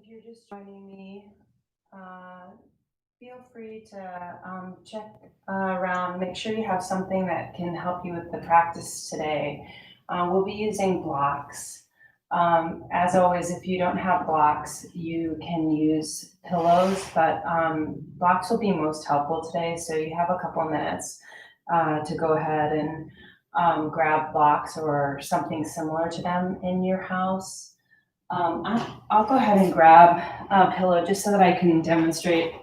If you're just joining me, uh, feel free to check around. Make sure you have something that can help you with the practice today. We'll be using blocks. As always, if you don't have blocks, you can use pillows, but blocks will be most helpful today. So you have a couple minutes to go ahead and grab blocks or something similar to them in your house. I'll go ahead and grab a pillow just so that I can demonstrate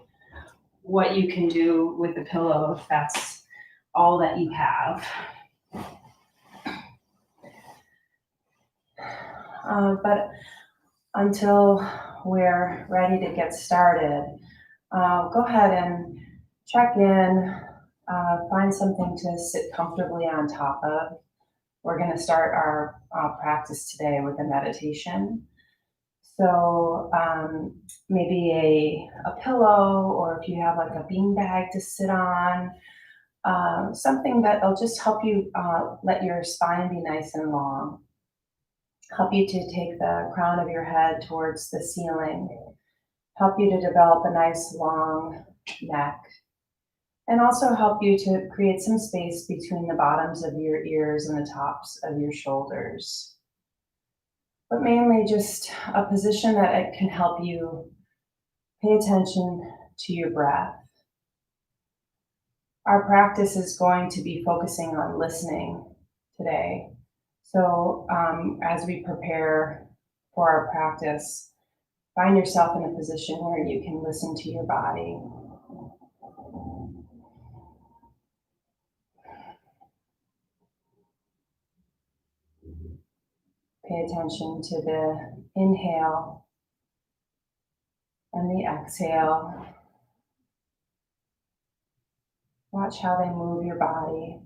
what you can do with the pillow if that's all that you have. But until we're ready to get started, go ahead and check in, find something to sit comfortably on top of. We're going to start our practice today with a meditation. So maybe a pillow, or if you have like a bean bag to sit on, something that'll just help you let your spine be nice and long, help you to take the crown of your head towards the ceiling, help you to develop a nice long neck, and also help you to create some space between the bottoms of your ears and the tops of your shoulders. But mainly just a position that it can help you pay attention to your breath. Our practice is going to be focusing on listening today. So as we prepare for our practice, find yourself in a position where you can listen to your body. Pay attention to the inhale and the exhale. Watch how they move your body.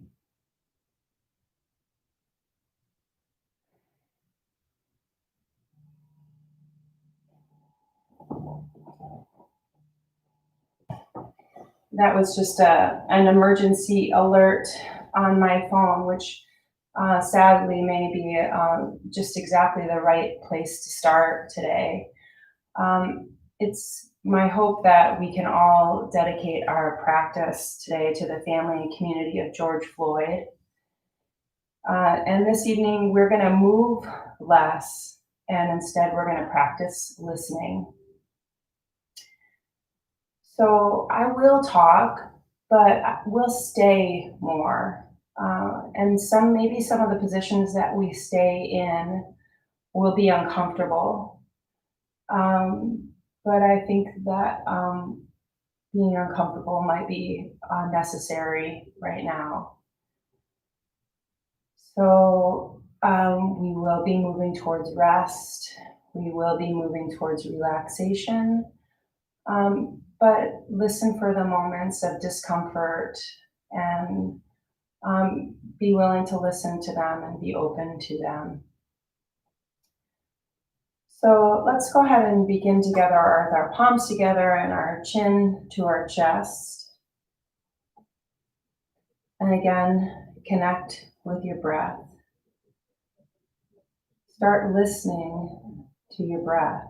That was just an emergency alert on my phone, which sadly may be just exactly the right place to start today. It's my hope that we can all dedicate our practice today to the family and community of George Floyd. And this evening, we're going to move less, and instead we're going to practice listening. So I will talk, but we'll stay more. And maybe some of the positions that we stay in will be uncomfortable. But I think that being uncomfortable might be necessary right now. So we will be moving towards rest. We will be moving towards relaxation. But listen for the moments of discomfort and be willing to listen to them and be open to them. So let's go ahead and begin together with our palms together and our chin to our chest. And again, connect with your breath. Start listening to your breath.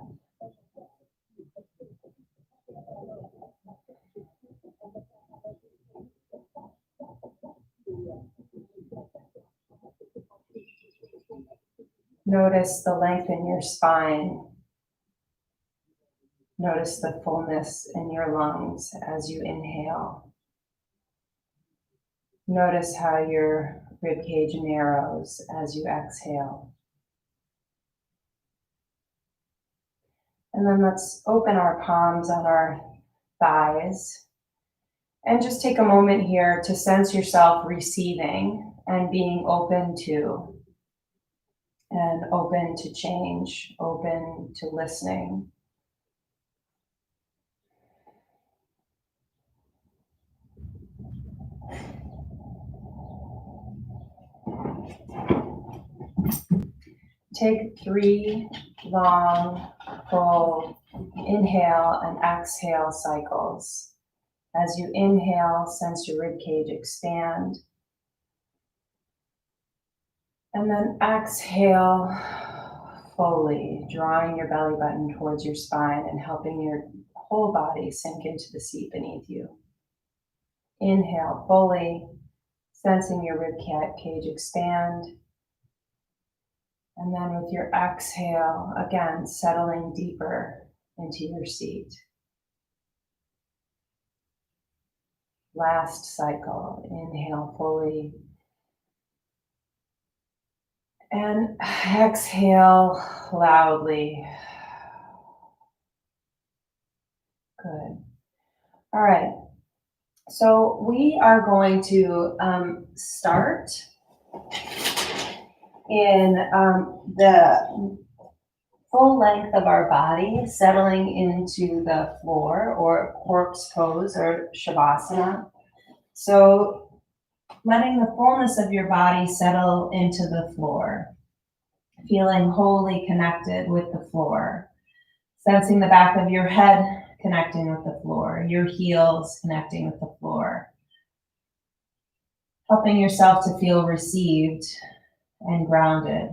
Notice the length in your spine. Notice the fullness in your lungs as you inhale. Notice how your ribcage narrows as you exhale. And then let's open our palms on our thighs and just take a moment here to sense yourself receiving and being open to. And open to change, open to listening. Take 3 long, full inhale and exhale cycles. As you inhale, sense your ribcage expand. And then exhale, fully, drawing your belly button towards your spine and helping your whole body sink into the seat beneath you. Inhale fully, sensing your rib cage expand. And then with your exhale, again, settling deeper into your seat. Last cycle, inhale fully. And exhale loudly. Good. All right. So we are going to start in the full length of our body, settling into the floor or corpse pose or shavasana. So letting the fullness of your body settle into the floor, feeling wholly connected with the floor, sensing the back of your head connecting with the floor, your heels connecting with the floor, helping yourself to feel received and grounded.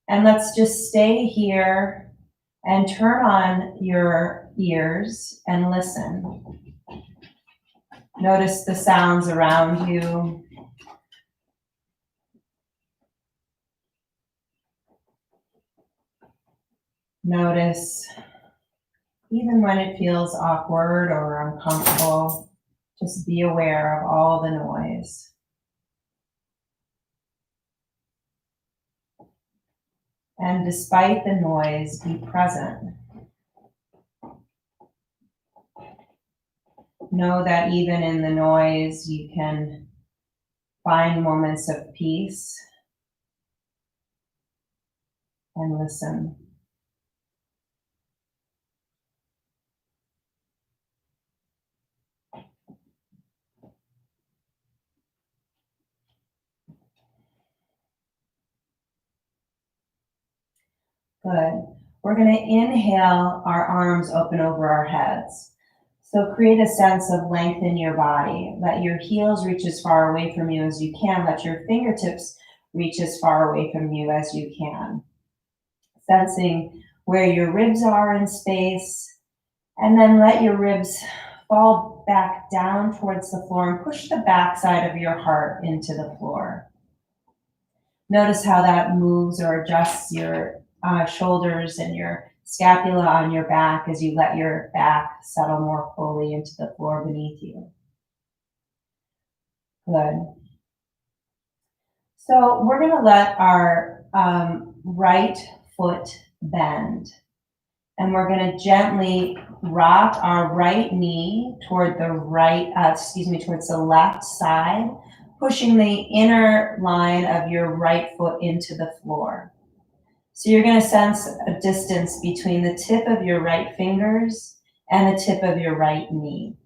And let's just stay here and turn on your ears and listen. Notice the sounds around you. Notice, even when it feels awkward or uncomfortable, just be aware of all the noise. And despite the noise, be present. Know that even in the noise, you can find moments of peace and listen. Good. We're going to inhale, our arms open over our heads. So create a sense of length in your body. Let your heels reach as far away from you as you can. Let your fingertips reach as far away from you as you can. Sensing where your ribs are in space. And then let your ribs fall back down towards the floor and push the back side of your heart into the floor. Notice how that moves or adjusts your shoulders and your scapula on your back as you let your back settle more fully into the floor beneath you. Good. So we're going to let our right foot bend. And we're going to gently rock our right knee toward the towards the left side, pushing the inner line of your right foot into the floor. So you're going to sense a distance between the tip of your right fingers and the tip of your right knee.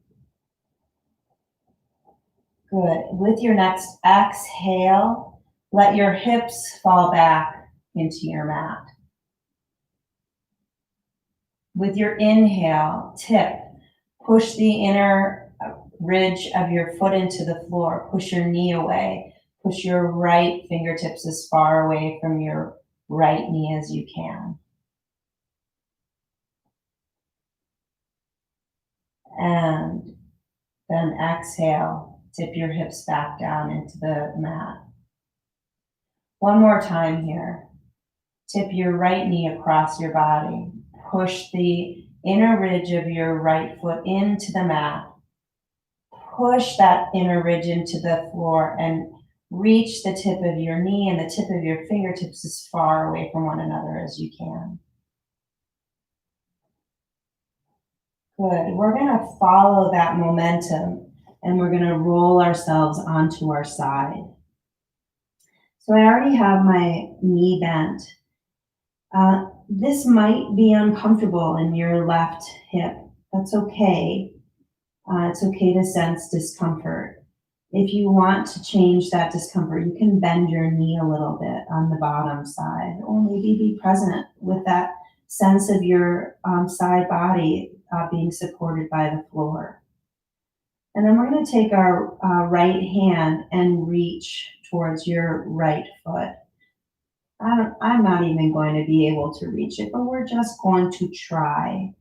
Good. With your next exhale, let your hips fall back into your mat. With your inhale, push the inner ridge of your foot into the floor. Push your knee away. Push your right fingertips as far away from your right knee as you can. And then exhale, tip your hips back down into the mat. One more time here. Tip your right knee across your body. Push the inner ridge of your right foot into the mat. Push that inner ridge into the floor and reach the tip of your knee and the tip of your fingertips as far away from one another as you can. Good. We're going to follow that momentum and we're going to roll ourselves onto our side. So I already have my knee bent. This might be uncomfortable in your left hip. That's okay. It's okay to sense discomfort. If you want to change that discomfort, you can bend your knee a little bit on the bottom side, or maybe be present with that sense of your side body being supported by the floor. And then we're going to take our right hand and reach towards your right foot. I'm not even going to be able to reach it, but we're just going to try.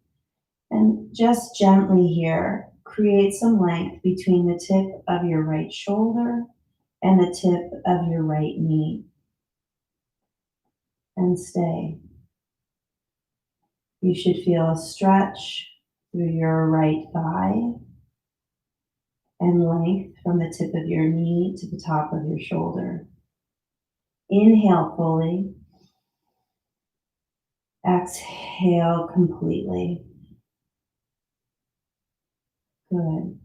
And just gently here, create some length between the tip of your right shoulder and the tip of your right knee. And stay. You should feel a stretch through your right thigh and length from the tip of your knee to the top of your shoulder. Inhale fully. Exhale completely. Good.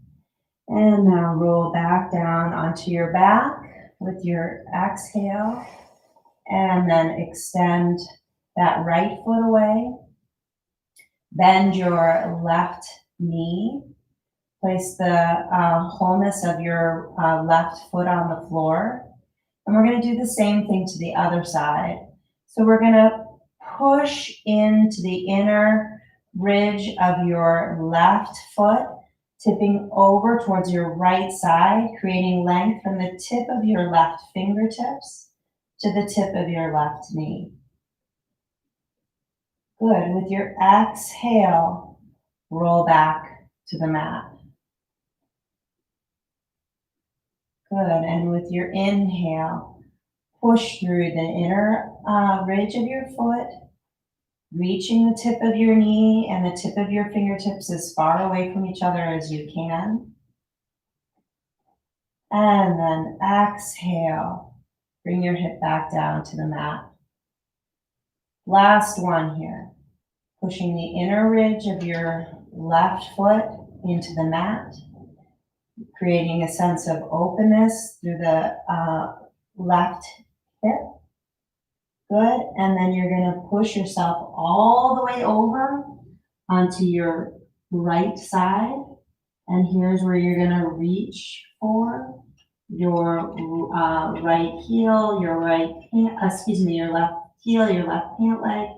And now roll back down onto your back with your exhale. And then extend that right foot away. Bend your left knee. Place the wholeness of your left foot on the floor. And we're going to do the same thing to the other side. So we're going to push into the inner ridge of your left foot, tipping over towards your right side, creating length from the tip of your left fingertips to the tip of your left knee. Good. With your exhale, roll back to the mat. Good. And with your inhale, push through the inner ridge of your foot, reaching the tip of your knee and the tip of your fingertips as far away from each other as you can. And then exhale, bring your hip back down to the mat. Last one here. Pushing the inner ridge of your left foot into the mat, creating a sense of openness through the left hip. Good. And then you're going to push yourself all the way over onto your right side. And here's where you're going to reach for your right heel, your your left heel, your left pant leg,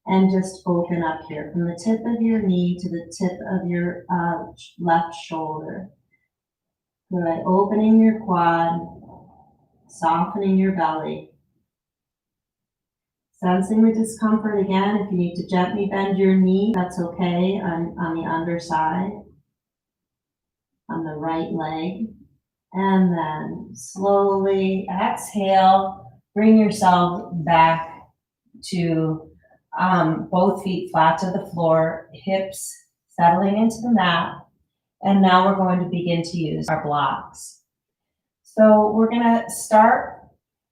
and just open up here from the tip of your knee to the tip of your left shoulder. Good. Opening your quad, softening your belly. Sensing the discomfort again. If you need to gently bend your knee, that's okay on the underside, on the right leg. And then slowly exhale, bring yourself back to both feet flat to the floor, hips settling into the mat. And now we're going to begin to use our blocks. So we're going to start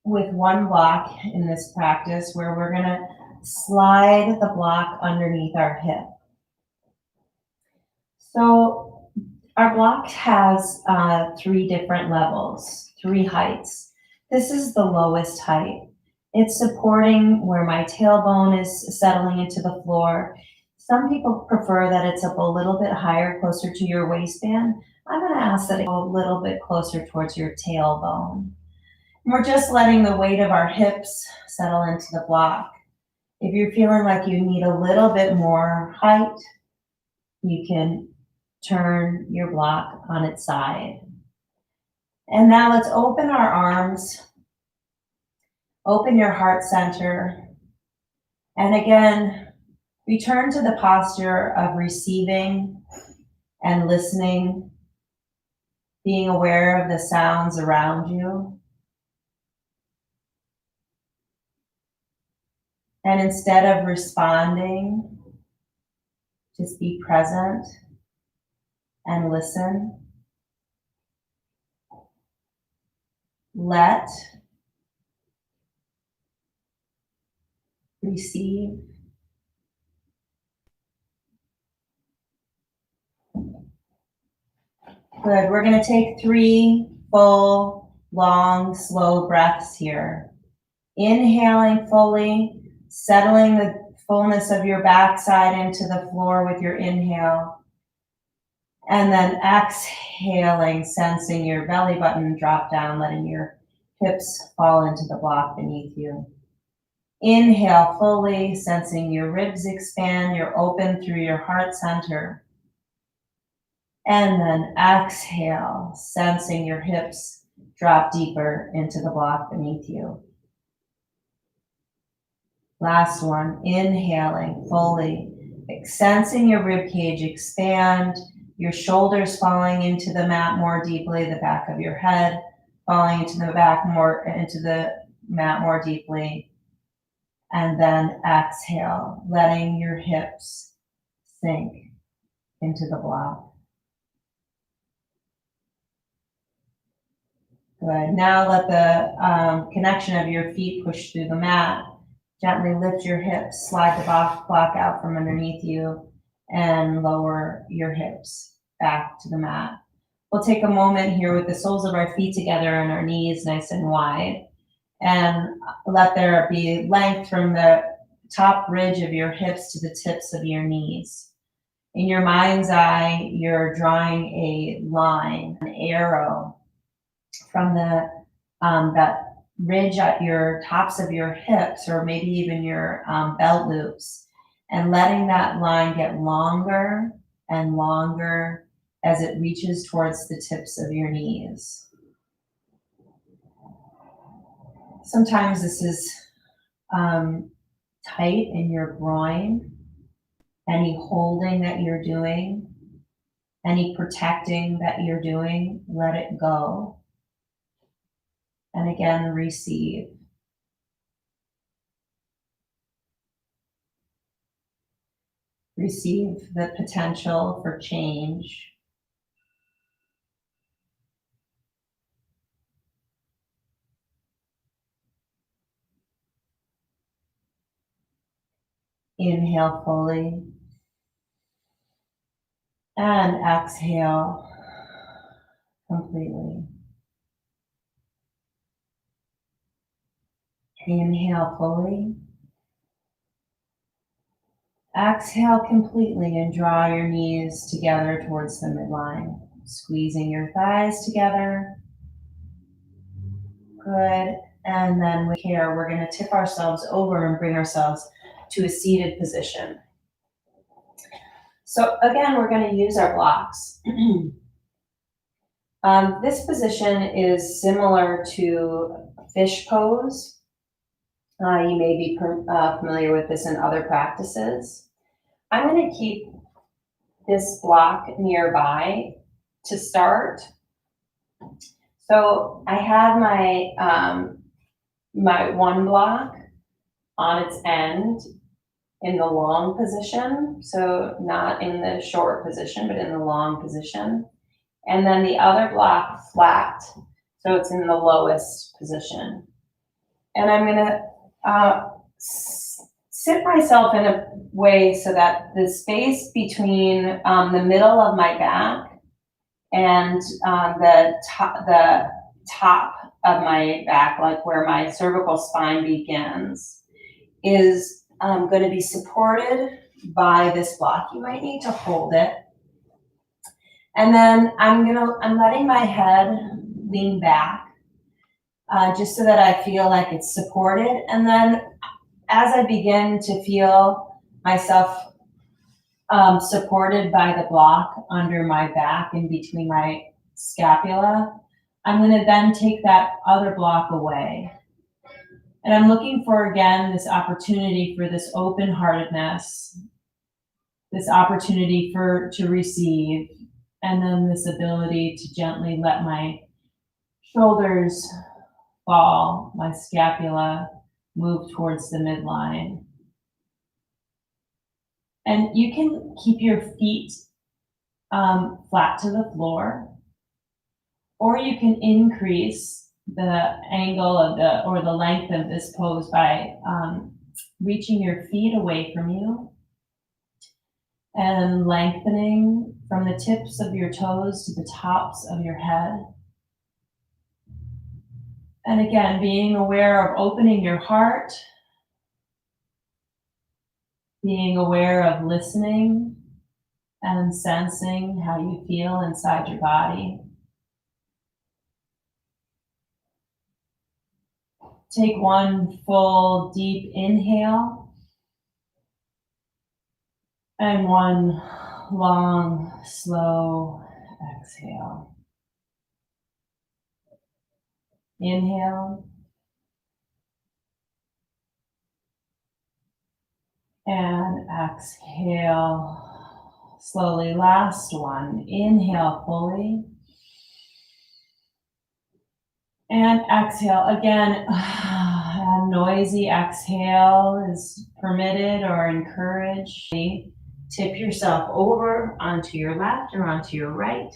with one block in this practice where we're going to slide the block underneath our hip. So our block has 3 different levels, 3 heights. This is the lowest height. It's supporting where my tailbone is settling into the floor. Some people prefer that it's up a little bit higher, closer to your waistband. I'm going to ask that it go a little bit closer towards your tailbone. And we're just letting the weight of our hips settle into the block. If you're feeling like you need a little bit more height, you can turn your block on its side. And now let's open our arms, open your heart center, and again, return to the posture of receiving and listening, being aware of the sounds around you. And instead of responding, just be present and listen. Let, receive. Good. We're going to take 3 full, long, slow breaths here. Inhaling fully, settling the fullness of your backside into the floor with your inhale. And then exhaling, sensing your belly button drop down, letting your hips fall into the block beneath you. Inhale fully, sensing your ribs expand, you're open through your heart center. And then exhale, sensing your hips drop deeper into the block beneath you. Last one, inhaling fully, sensing your rib cage expand, your shoulders falling into the mat more deeply, the back of your head falling into the mat more deeply. And then exhale, letting your hips sink into the block. Good. Now let the connection of your feet push through the mat. Gently lift your hips, slide the block out from underneath you, and lower your hips back to the mat. We'll take a moment here with the soles of our feet together and our knees nice and wide, and let there be length from the top ridge of your hips to the tips of your knees. In your mind's eye, you're drawing a line, an arrow from that ridge at your tops of your hips, or maybe even your belt loops, and letting that line get longer and longer as it reaches towards the tips of your knees. Sometimes this is tight in your groin. Any holding that you're doing, any protecting that you're doing, let it go. And again, receive. Receive the potential for change. Inhale fully. And exhale completely. Inhale fully. Exhale completely and draw your knees together towards the midline, squeezing your thighs together. Good. And then with care, we're going to tip ourselves over and bring ourselves to a seated position. So again, we're going to use our blocks. This position is similar to fish pose. You may be familiar with this in other practices. I'm going to keep this block nearby to start. So I have my one block on its end in the long position, so not in the short position, but in the long position. And then the other block flat, so it's in the lowest position. And I'm gonna sit myself in a way so that the space between the middle of my back and the top of my back, like where my cervical spine begins, is going to be supported by this block. You might need to hold it. And then I'm letting my head lean back, just so that I feel like it's supported. And then as I begin to feel myself supported by the block under my back and between my scapula, I'm going to then take that other block away. And I'm looking for, again, this opportunity for this open-heartedness, this opportunity to receive, and then this ability to gently let my shoulders fall, my scapula move towards the midline. And you can keep your feet flat to the floor, or you can increase the angle of the length of this pose by reaching your feet away from you and lengthening from the tips of your toes to the tops of your head. And again, being aware of opening your heart, being aware of listening and sensing how you feel inside your body. Take one full deep inhale and one long, slow exhale. Inhale. And exhale slowly. Last one. Inhale fully. And exhale. Again, a noisy exhale is permitted or encouraged. Tip yourself over onto your left or onto your right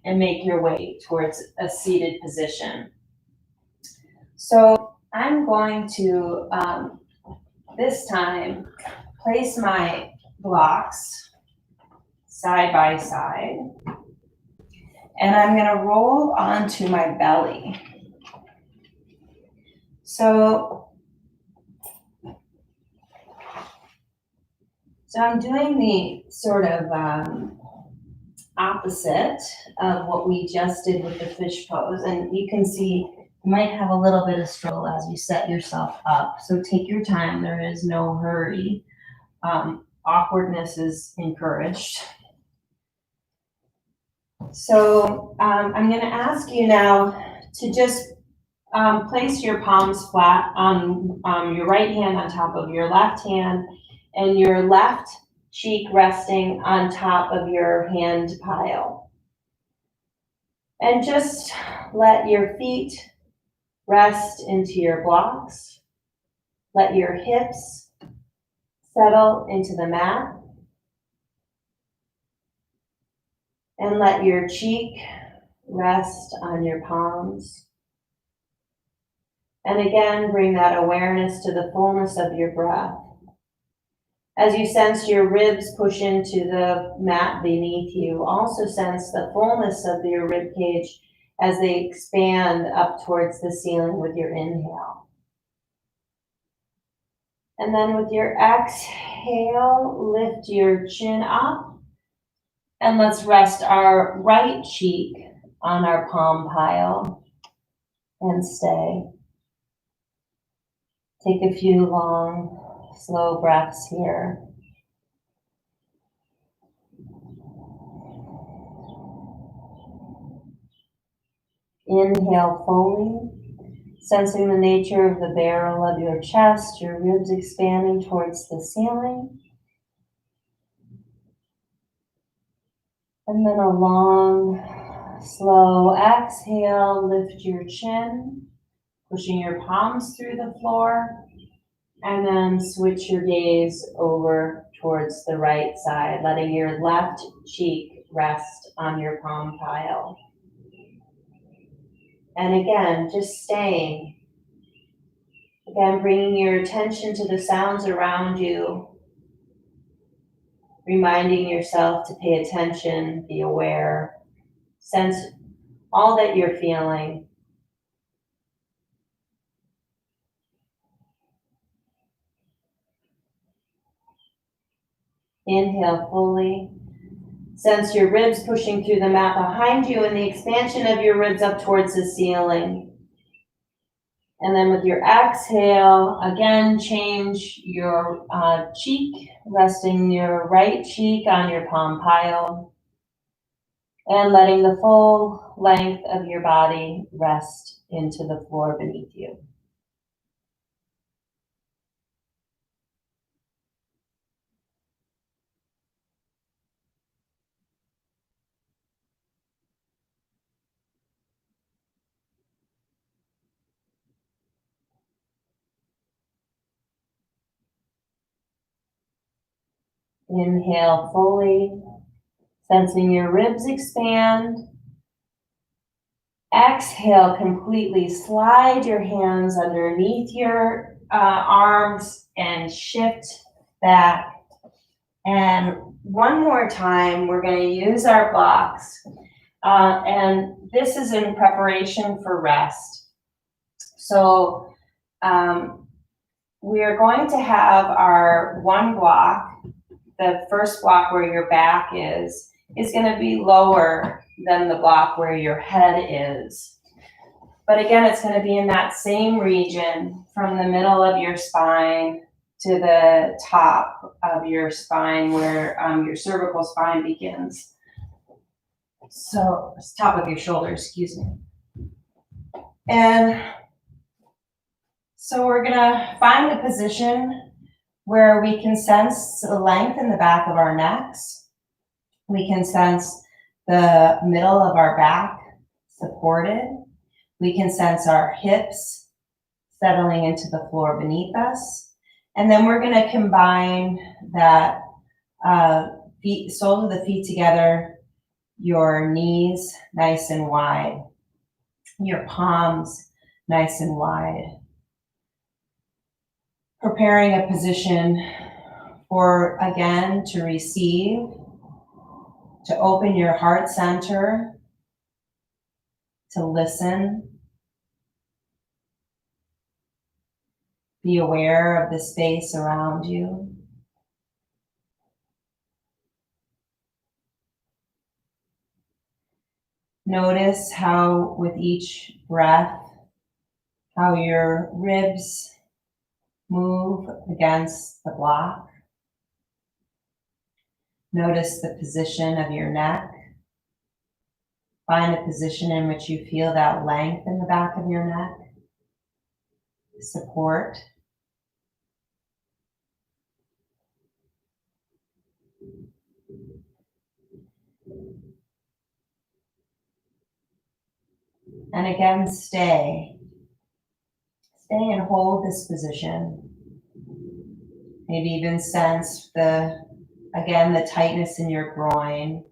and make your way towards a seated position. So I'm going to, this time, place my blocks side by side, and I'm gonna roll onto my belly. So I'm doing the sort of opposite of what we just did with the fish pose, and you can see you might have a little bit of struggle as you set yourself up. So take your time, there is no hurry. Awkwardness is encouraged. So I'm gonna ask you now to just place your palms flat on your right hand on top of your left hand and your left cheek resting on top of your hand pile. And just let your feet rest into your blocks. Let your hips settle into the mat. And let your cheek rest on your palms. And again, bring that awareness to the fullness of your breath. As you sense your ribs push into the mat beneath you, also sense the fullness of your rib cage as they expand up towards the ceiling with your inhale. And then with your exhale, lift your chin up. And let's rest our right cheek on our palm pile and stay. Take a few long, slow breaths here. Inhale fully, sensing the nature of the barrel of your chest, your ribs expanding towards the ceiling. And then a long, slow exhale, lift your chin, pushing your palms through the floor, and then switch your gaze over towards the right side, letting your left cheek rest on your palm pile. And again, just staying. Again, bringing your attention to the sounds around you, reminding yourself to pay attention, be aware, sense all that you're feeling. Inhale fully. Sense your ribs pushing through the mat behind you and the expansion of your ribs up towards the ceiling. And then with your exhale, again, change your cheek, resting your right cheek on your palm pile and letting the full length of your body rest into the floor beneath you. Inhale fully, sensing your ribs expand. Exhale completely. Slide your hands underneath your arms and shift back. And one more time, we're going to use our blocks. And this is in preparation for rest. So we are going to have our one block, the first block where your back is going to be lower than the block where your head is. But again, it's going to be in that same region from the middle of your spine to the top of your spine where your cervical spine begins. So it's top of your shoulder, excuse me. And so we're going to find a position where we can sense the length in the back of our necks. We can sense the middle of our back supported. We can sense our hips settling into the floor beneath us. And then we're gonna combine that soles of the feet together, your knees nice and wide, your palms nice and wide. Preparing a position for, again, to receive, to open your heart center, to listen, be aware of the space around you. Notice how with each breath, how your ribs move against the block. Notice the position of your neck. Find a position in which you feel that length in the back of your neck, support. And again, stay. Stay and hold this position. Maybe even sense the tightness in your groin.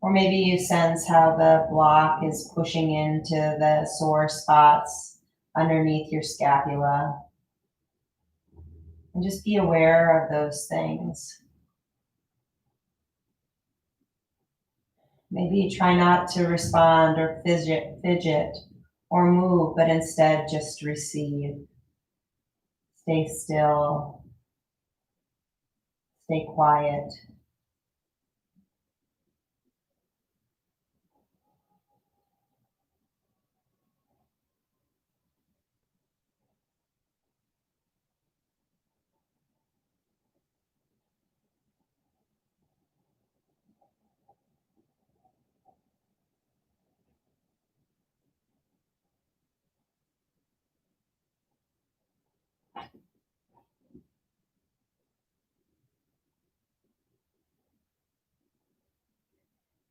Or maybe you sense how the block is pushing into the sore spots underneath your scapula. And just be aware of those things. Maybe try not to respond or fidget or move, but instead just receive. Stay still. Stay quiet.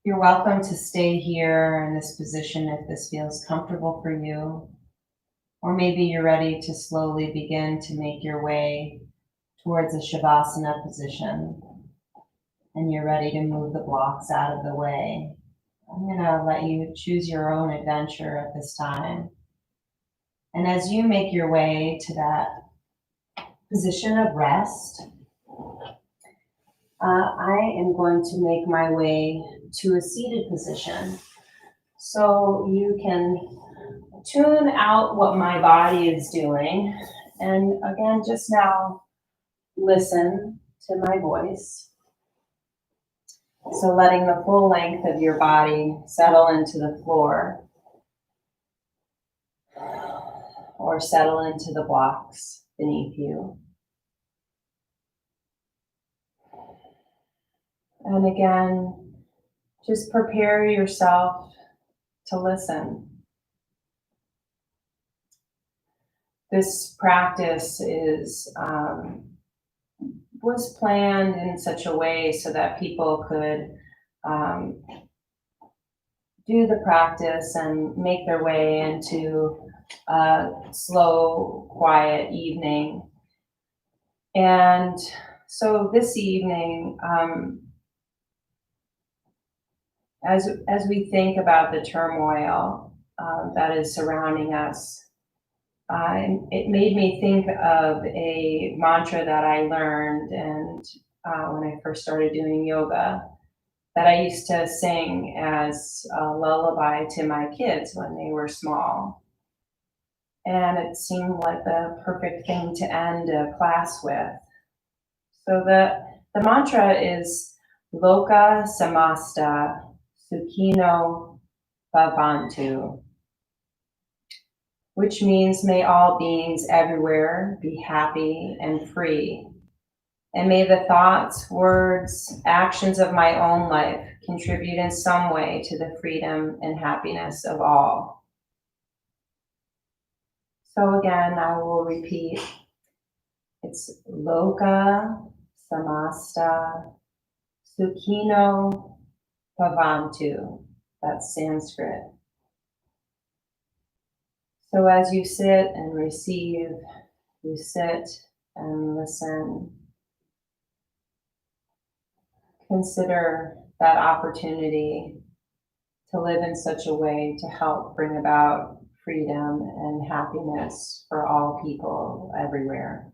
You're welcome to stay here in this position if this feels comfortable for you. Or maybe you're ready to slowly begin to make your way towards a Shavasana position. And you're ready to move the blocks out of the way. I'm gonna let you choose your own adventure at this time. And as you make your way to that position of rest, I am going to make my way to a seated position. So you can tune out what my body is doing. And again, just now, listen to my voice. So letting the full length of your body settle into the floor or settle into the blocks beneath you. And again, just prepare yourself to listen. This practice was planned in such a way so that people could do the practice and make their way into a slow, quiet evening. And so this evening, as we think about the turmoil that is surrounding us, it made me think of a mantra that I learned and when I first started doing yoga, that I used to sing as a lullaby to my kids when they were small. And it seemed like the perfect thing to end a class with. So the mantra is Loka Samasta Sukhino Bhavantu, which means may all beings everywhere be happy and free. And may the thoughts, words, actions of my own life contribute in some way to the freedom and happiness of all. So again, I will repeat. It It's Loka Samasta Sukhino Bhavantu. That's Sanskrit. So as you sit and receive, you sit and listen. Consider that opportunity to live in such a way to help bring about freedom and happiness for all people everywhere.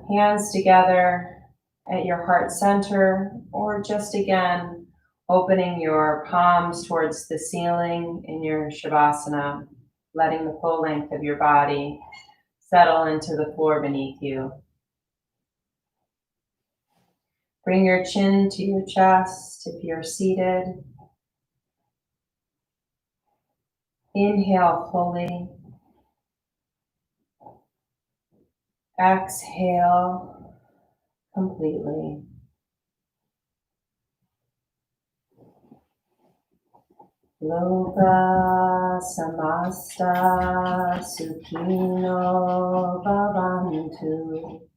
Hands together at your heart center, or just again, opening your palms towards the ceiling in your Shavasana, letting the full length of your body settle into the floor beneath you. Bring your chin to your chest if you're seated. Inhale fully. Exhale completely. Loka samasta sukhino bhavantu.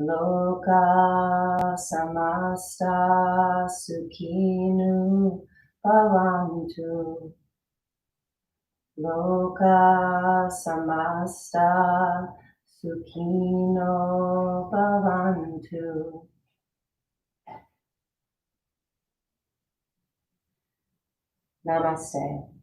Loka samasta sukhino bhavantu. Loka samasta sukhino bhavantu. Namaste.